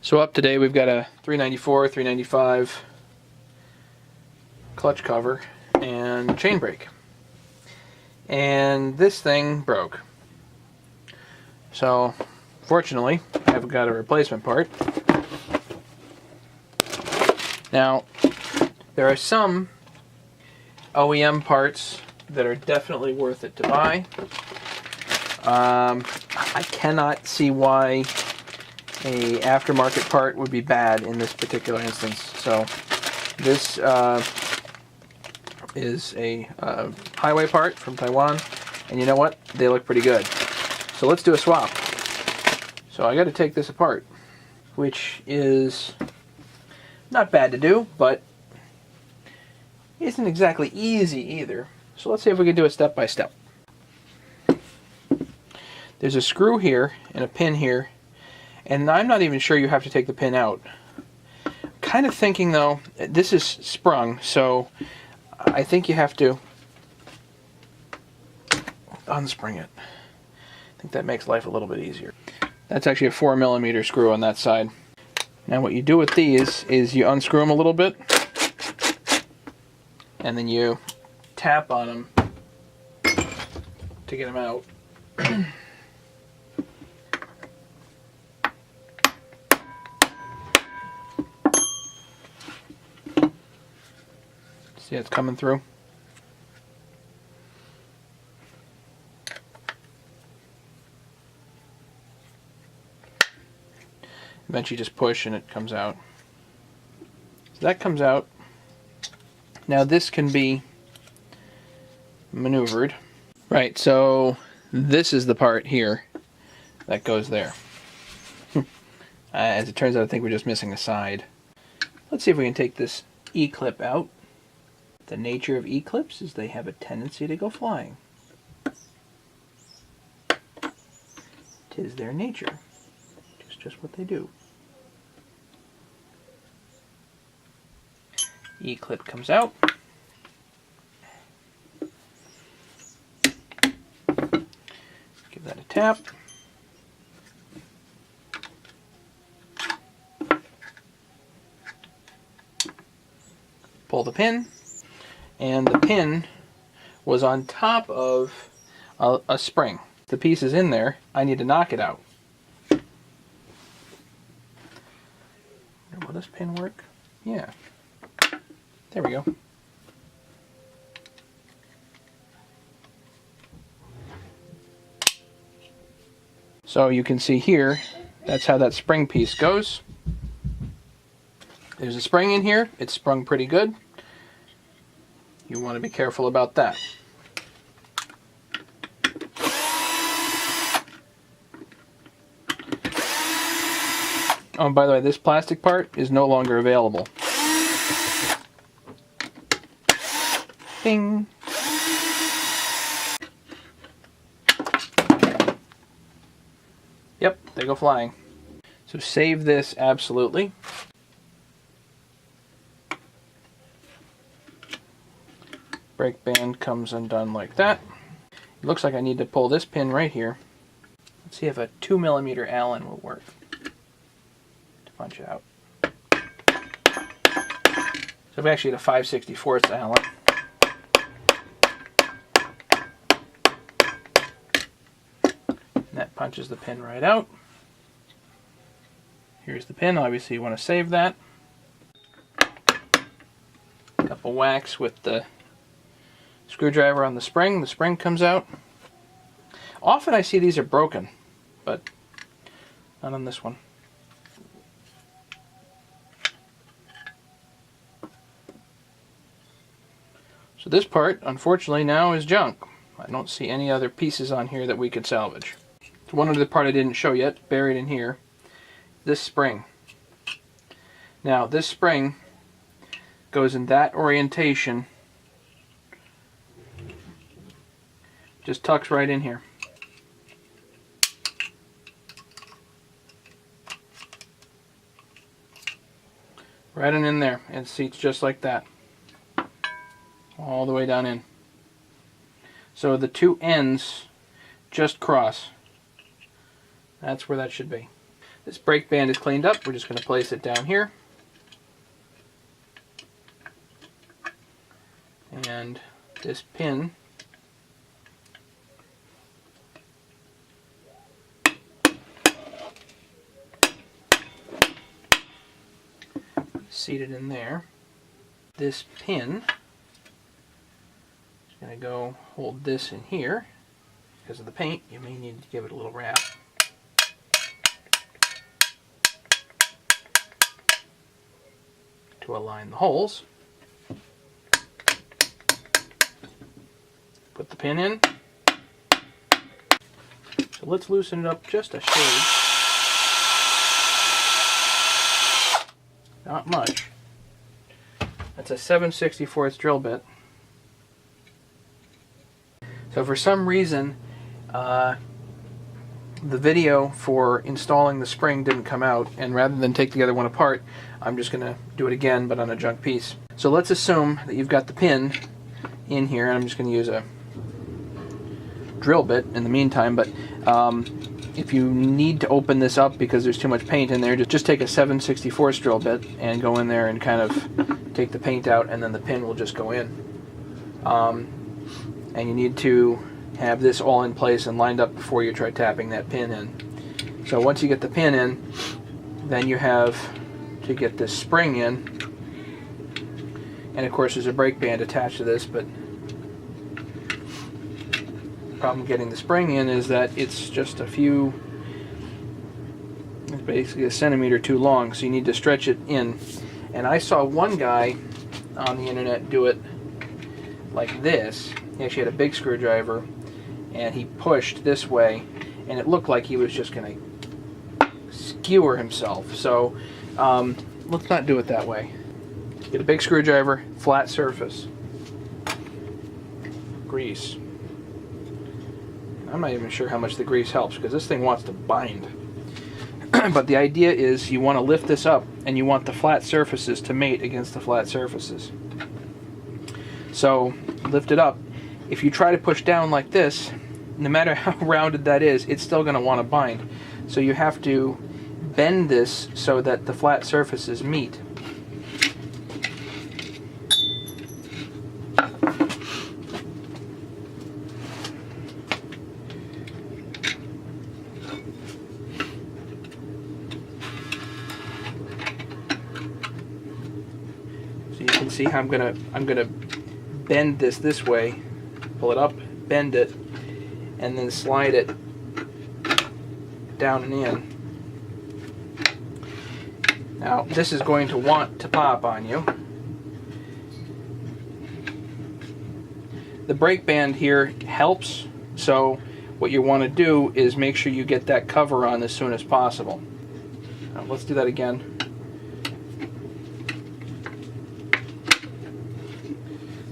So up today we've got a 394, 395 clutch cover and chain brake. And this thing broke. So fortunately I've got a replacement part. Now there are some OEM parts that are definitely worth it to buy. I cannot see why a aftermarket part would be bad in this particular instance. So this is a Hyway part from Taiwan, and you know what? They look pretty good. So let's do a swap. So I got to take this apart, which is not bad to do, but isn't exactly easy either. So let's see if we can do it step by step. There's a screw here and a pin here, and I'm not even sure you have to take the pin out. Kind of thinking though, this is sprung, so I think you have to unspring it. I think that makes life a little bit easier. That's actually a 4mm screw on that side. Now what you do with these is you unscrew them a little bit, and then you tap on them to get them out. See, it's coming through. Eventually just push and it comes out. So that comes out. Now this can be maneuvered. Right, so this is the part here that goes there. As it turns out, I think we're just missing a side. Let's see if we can take this E-clip out. The nature of E-clips is they have a tendency to go flying. 'Tis their nature. Just what they do. E-clip comes out. Give that a tap. Pull the pin. And the pin was on top of a spring. The piece is in there. I need to knock it out. Will this pin work? Yeah. There we go. So you can see here, that's how that spring piece goes. There's a spring in here. It's sprung pretty good. You want to be careful about that. Oh, and by the way, this plastic part is no longer available. Bing! Yep, they go flying. So save this absolutely. Brake band comes undone like that. It looks like I need to pull this pin right here. Let's see if a 2mm Allen will work to punch it out. So I've actually got a 5/64 Allen. And that punches the pin right out. Here's the pin. Obviously you want to save that. Couple whacks with the screwdriver on the spring comes out. Often I see these are broken, but not on this one. So this part, unfortunately, now is junk. I don't see any other pieces on here that we could salvage. So one other part I didn't show yet, buried in here, this spring. Now this spring goes in that orientation. Just tucks right in here. Right on in there. It seats just like that. All the way down in. So the two ends just cross. That's where that should be. This brake band is cleaned up. We're just going to place it down here. And this pin seated in there. This pin is going to go hold this in here. Because of the paint, you may need to give it a little wrap. To align the holes. Put the pin in. So let's loosen it up just a shade. Not much. That's a 7/64 drill bit. So for some reason, the video for installing the spring didn't come out, and rather than take the other one apart, I'm just going to do it again, but on a junk piece. So let's assume that you've got the pin in here, and I'm just going to use a drill bit in the meantime, but if you need to open this up because there's too much paint in there, just take a 7/64 drill bit and go in there and kind of take the paint out, and then the pin will just go in. And you need to have this all in place and lined up before you try tapping that pin in. So once you get the pin in, then you have to get this spring in, and of course there's a brake band attached to this, but the problem getting the spring in is that it's just it's basically a centimeter too long, so you need to stretch it in. And I saw one guy on the internet do it like this. He actually had a big screwdriver, and he pushed this way, and it looked like he was just going to skewer himself. So let's not do it that way. Get a big screwdriver, flat surface, grease. I'm not even sure how much the grease helps because this thing wants to bind. But the idea is you want to lift this up, and you want the flat surfaces to mate against the flat surfaces. So lift it up. If you try to push down like this, no matter how rounded that is, it's still going to want to bind. So you have to bend this so that the flat surfaces meet. So you can see how I'm gonna bend this way, pull it up, bend it, and then slide it down and in. Now this is going to want to pop on you. The brake band here helps, so what you want to do is make sure you get that cover on as soon as possible. Now, let's do that again.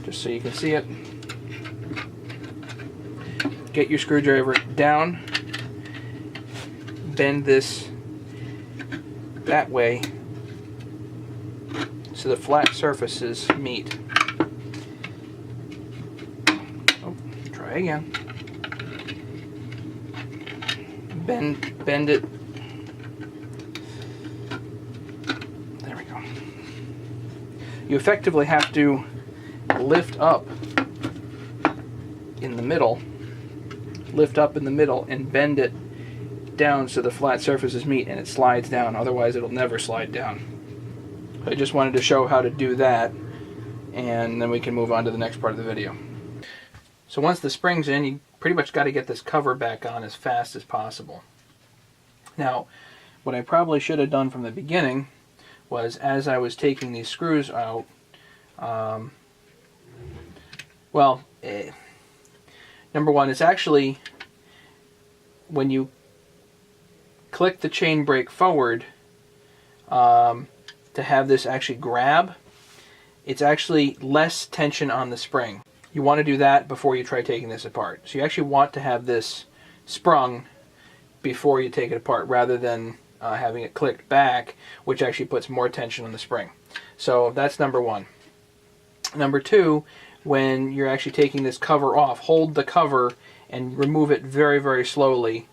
Just so you can see it. Get your screwdriver down, bend this that way so the flat surfaces meet. Oh, try again. Bend it. There we go. You effectively have to lift up in the middle. Lift up in the middle and bend it down so the flat surfaces meet and it slides down. Otherwise it'll never slide down. I just wanted to show how to do that, and then we can move on to the next part of the video. So once the spring's in, you pretty much got to get this cover back on as fast as possible. Now, what I probably should have done from the beginning was, as I was taking these screws out, number one, it's actually, when you click the chain brake forward to have this actually grab, it's actually less tension on the spring. You want to do that before you try taking this apart. So you actually want to have this sprung before you take it apart, rather than having it clicked back, which actually puts more tension on the spring. So that's number one. Number two, when you're actually taking this cover off, hold the cover and remove it very, very slowly.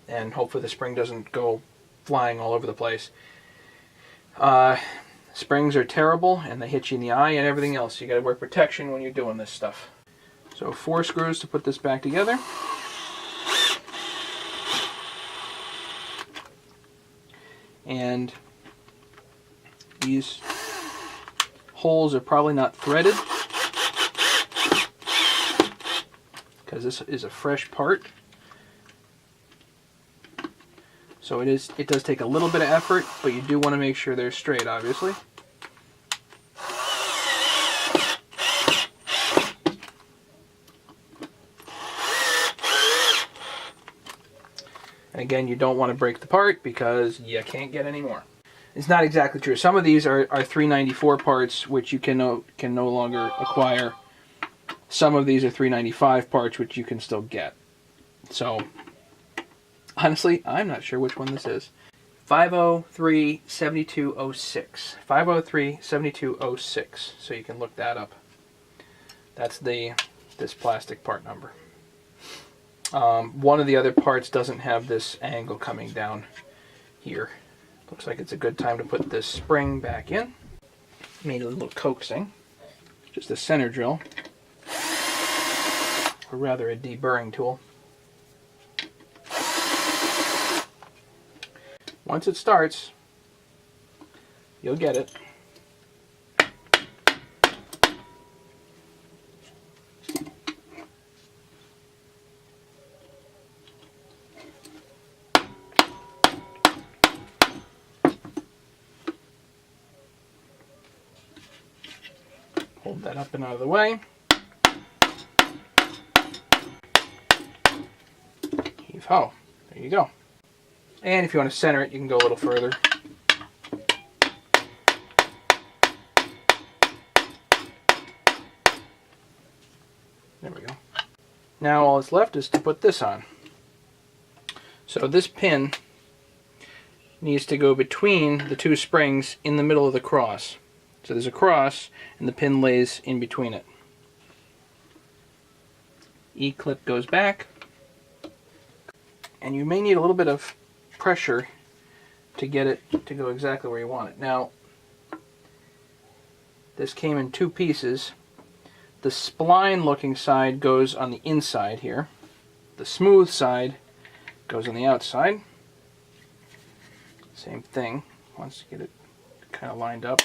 and hopefully the spring doesn't go flying all over the place. Springs are terrible, and they hit you in the eye and everything else. You got to wear protection when you're doing this stuff. So 4 screws to put this back together. And these holes are probably not threaded, because this is a fresh part. So it does take a little bit of effort, but you do want to make sure they're straight, obviously. And again, you don't want to break the part because you can't get any more. It's not exactly true. Some of these are 394 parts, which you can no longer acquire. Some of these are 395 parts, which you can still get. So, honestly, I'm not sure which one this is. 503-7206. 503-7206. So you can look that up. That's this plastic part number. One of the other parts doesn't have this angle coming down here. Looks like it's a good time to put this spring back in. Made a little coaxing. Just a center drill, or rather a deburring tool. Once it starts, you'll get it. Hold that up and out of the way. Heave ho. There you go. And if you want to center it, you can go a little further. There we go. Now all that's left is to put this on. So this pin needs to go between the 2 springs in the middle of the cross. So there's a cross, and the pin lays in between it. E-clip goes back, and you may need a little bit of pressure to get it to go exactly where you want it. Now, this came in 2 pieces. The spline-looking side goes on the inside here. The smooth side goes on the outside. Same thing. Once you get it kind of lined up.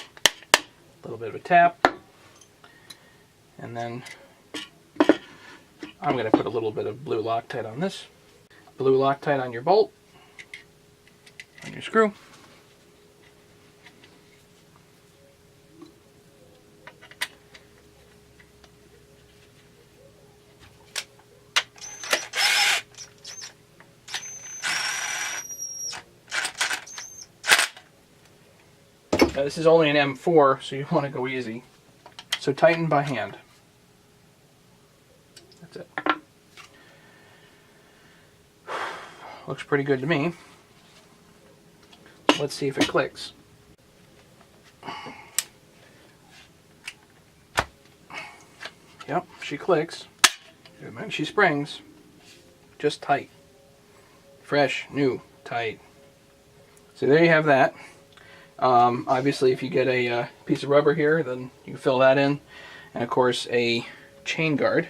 A little bit of a tap, and then I'm going to put a little bit of blue Loctite on this. Blue Loctite on your bolt, on your screw. Now this is only an M4, so you want to go easy. So tighten by hand. That's it. Looks pretty good to me. Let's see if it clicks. Yep, she clicks. And she springs. Just tight. Fresh, new, tight. So there you have that. Obviously, if you get a piece of rubber here, then you can fill that in. And of course, a chain guard.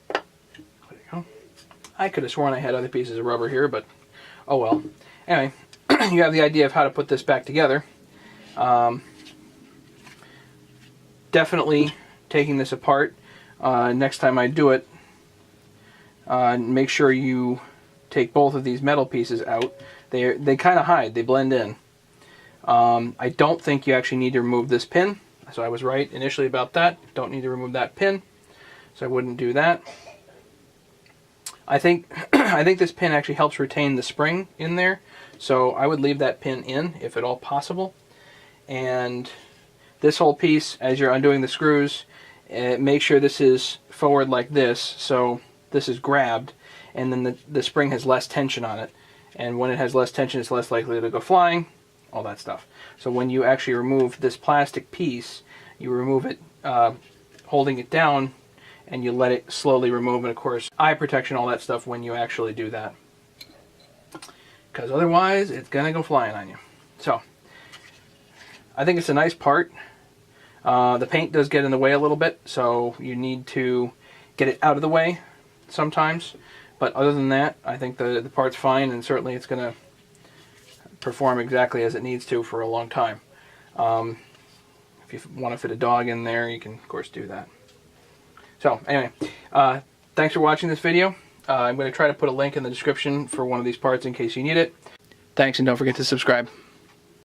There you go. I could have sworn I had other pieces of rubber here, but oh well. Anyway, you have the idea of how to put this back together. Definitely taking this apart. Next time I do it, make sure you take both of these metal pieces out. They kind of hide, they blend in. I don't think you actually need to remove this pin, so I was right initially about that. Don't need to remove that pin, so I wouldn't do that. I think this pin actually helps retain the spring in there, so I would leave that pin in if at all possible. And this whole piece, as you're undoing the screws, make sure this is forward like this, so this is grabbed, and then the spring has less tension on it. And when it has less tension, it's less likely to go flying, all that stuff. So when you actually remove this plastic piece, you remove it holding it down, and you let it slowly remove. And of course, eye protection, all that stuff when you actually do that, because otherwise it's gonna go flying on you. So I think it's a nice part. The paint does get in the way a little bit, so you need to get it out of the way sometimes. But other than that, I think the part's fine, and certainly it's going to perform exactly as it needs to for a long time. If you want to fit a dog in there, you can, of course, do that. So, anyway, thanks for watching this video. I'm going to try to put a link in the description for one of these parts in case you need it. Thanks, and don't forget to subscribe.